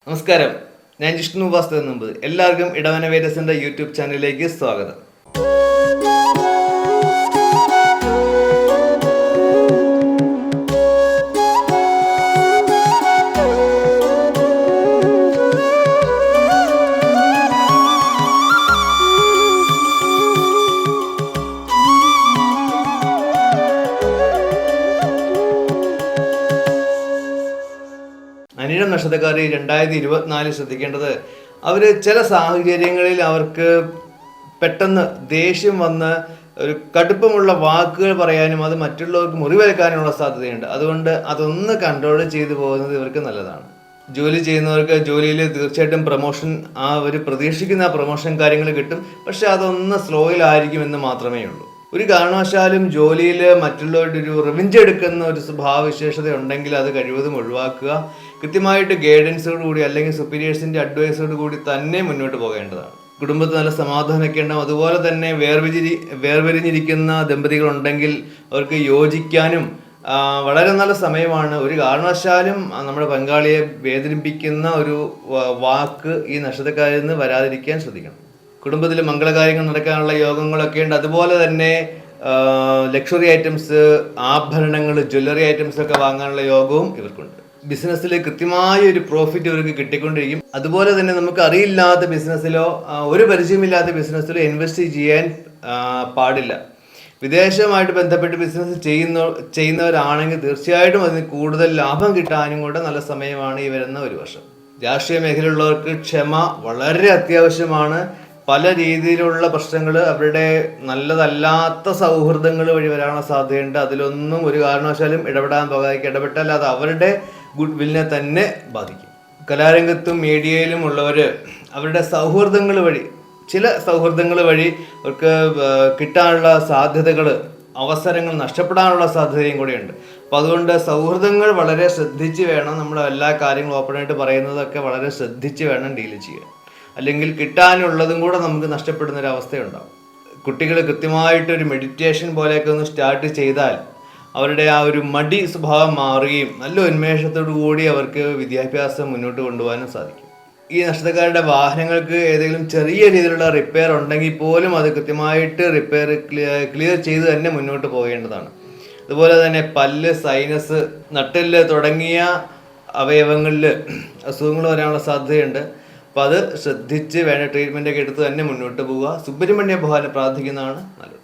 നമസ്കാരം, ഞാൻ ജിഷ്ണു വാസ്തവ. എല്ലാവർക്കും ഇടവന വേദസിന്റെ യൂട്യൂബ് ചാനലിലേക്ക് സ്വാഗതം. അനിഴം നക്ഷത്രക്കാർ 2024 ശ്രദ്ധിക്കേണ്ടത്, അവർ ചില സാഹചര്യങ്ങളിൽ അവർക്ക് പെട്ടെന്ന് ദേഷ്യം വന്ന് ഒരു കടുപ്പമുള്ള വാക്കുകൾ പറയാനും അത് മറ്റുള്ളവർക്ക് മുറിവേൽക്കാനുള്ള സാധ്യതയുണ്ട്. അതുകൊണ്ട് അതൊന്ന് കൺട്രോൾ ചെയ്തു പോകുന്നത് ഇവർക്ക് നല്ലതാണ്. ജോലി ചെയ്യുന്നവർക്ക് ജോലിയിൽ തീർച്ചയായിട്ടും പ്രൊമോഷൻ, അവർ പ്രതീക്ഷിക്കുന്ന പ്രൊമോഷൻ കാര്യങ്ങൾ കിട്ടും. പക്ഷെ അതൊന്ന് സ്ലോയിലായിരിക്കും എന്ന് മാത്രമേ ഉള്ളൂ. ഒരു കാരണവശാലും ജോലിയിൽ മറ്റുള്ളവരുടെ ഒരു റിവെഞ്ച് എടുക്കുന്ന ഒരു സ്വഭാവവിശേഷത ഉണ്ടെങ്കിൽ അത് കഴിവതും ഒഴിവാക്കുക. കൃത്യമായിട്ട് ഗൈഡൻസോട് കൂടി അല്ലെങ്കിൽ സുപ്പീരിയേഴ്സിൻ്റെ അഡ്വൈസോട് കൂടി തന്നെ മുന്നോട്ട് പോകേണ്ടതാണ്. കുടുംബത്തിൽ നല്ല സമാധാനമൊക്കെ ഉണ്ടാവും. അതുപോലെ തന്നെ വേർപിരിഞ്ഞിരിക്കുന്ന ദമ്പതികളുണ്ടെങ്കിൽ അവർക്ക് യോജിക്കാനും വളരെ നല്ല സമയമാണ്. ഒരു കാരണവശാലും നമ്മുടെ പങ്കാളിയെ വേദനിപ്പിക്കുന്ന ഒരു വാക്ക് ഈ നക്ഷത്രക്കാരിൽ നിന്ന് വരാതിരിക്കാൻ ശ്രദ്ധിക്കണം. കുടുംബത്തിൽ മംഗളകാര്യങ്ങൾ നടക്കാനുള്ള യോഗങ്ങളൊക്കെ ഉണ്ട്. അതുപോലെ തന്നെ ലക്ഷറി ഐറ്റംസ്, ആഭരണങ്ങൾ, ജ്വല്ലറി ഐറ്റംസ് ഒക്കെ വാങ്ങാനുള്ള യോഗവും ഇവർക്കുണ്ട്. ബിസിനസ്സിൽ കൃത്യമായ ഒരു പ്രോഫിറ്റ് ഇവർക്ക് കിട്ടിക്കൊണ്ടിരിക്കും. അതുപോലെ തന്നെ നമുക്ക് അറിയില്ലാത്ത ബിസിനസ്സിലോ ഒരു പരിചയമില്ലാത്ത ബിസിനസ്സിലോ ഇൻവെസ്റ്റ് ചെയ്യാൻ പാടില്ല. വിദേശവുമായിട്ട് ബന്ധപ്പെട്ട് ബിസിനസ് ചെയ്യുന്നവരാണെങ്കിൽ തീർച്ചയായിട്ടും അതിന് കൂടുതൽ ലാഭം കിട്ടാനും കൂടെ നല്ല സമയമാണ് ഈ വരുന്ന ഒരു വർഷം. രാഷ്ട്രീയ മേഖലയിലുള്ളവർക്ക് ക്ഷമ വളരെ അത്യാവശ്യമാണ്. പല രീതിയിലുള്ള പ്രശ്നങ്ങൾ, അവരുടെ നല്ലതല്ലാത്ത സൗഹൃദങ്ങൾ വഴി വരാനുള്ള സാധ്യതയുണ്ട്. അതിലൊന്നും ഒരു കാരണവശാലും ഇടപെട്ടാൽ അത് അവരുടെ ഗുഡ് വില്ലിനെ തന്നെ ബാധിക്കും. കലാരംഗത്തും മീഡിയയിലും ഉള്ളവർ അവരുടെ ചില സൗഹൃദങ്ങൾ വഴി അവർക്ക് കിട്ടാനുള്ള സാധ്യതകൾ, അവസരങ്ങൾ നഷ്ടപ്പെടാനുള്ള സാധ്യതയും കൂടെയുണ്ട്. അപ്പോൾ അതുകൊണ്ട് സൗഹൃദങ്ങൾ വളരെ ശ്രദ്ധിച്ച് വേണം, നമ്മൾ എല്ലാ കാര്യങ്ങളും ഓപ്പണായിട്ട് പറയുന്നതൊക്കെ വളരെ ശ്രദ്ധിച്ച് വേണം ഡീൽ ചെയ്യാൻ. അല്ലെങ്കിൽ കിട്ടാനുള്ളതും കൂടെ നമുക്ക് നഷ്ടപ്പെടുന്നൊരവസ്ഥയുണ്ടാകും. കുട്ടികൾ കൃത്യമായിട്ടൊരു മെഡിറ്റേഷൻ പോലെയൊക്കെ ഒന്ന് സ്റ്റാർട്ട് ചെയ്താൽ അവരുടെ ആ ഒരു മടി സ്വഭാവം മാറുകയും നല്ല ഉന്മേഷത്തോടു കൂടി അവർക്ക് വിദ്യാഭ്യാസം മുന്നോട്ട് കൊണ്ടുപോകാനും സാധിക്കും. ഈ നക്ഷത്രക്കാരുടെ വാഹനങ്ങൾക്ക് ഏതെങ്കിലും ചെറിയ രീതിയിലുള്ള റിപ്പയർ ഉണ്ടെങ്കിൽ പോലും അത് കൃത്യമായിട്ട് റിപ്പയർ ക്ലിയർ ചെയ്ത് തന്നെ മുന്നോട്ട് പോകേണ്ടതാണ്. അതുപോലെ തന്നെ പല്ല്, സൈനസ്, നട്ടെല്ല് തുടങ്ങിയ അവയവങ്ങളിൽ അസുഖങ്ങൾ വരാനുള്ള സാധ്യതയുണ്ട്. അപ്പോൾ അത് ശ്രദ്ധിച്ച് വേണ്ട ട്രീറ്റ്മെൻറ്റൊക്കെ എടുത്ത് തന്നെ മുന്നോട്ട് പോവുക. സുബ്രഹ്മണ്യ ഭഗവാനെ പ്രാർത്ഥിക്കുന്നതാണ് നല്ലത്.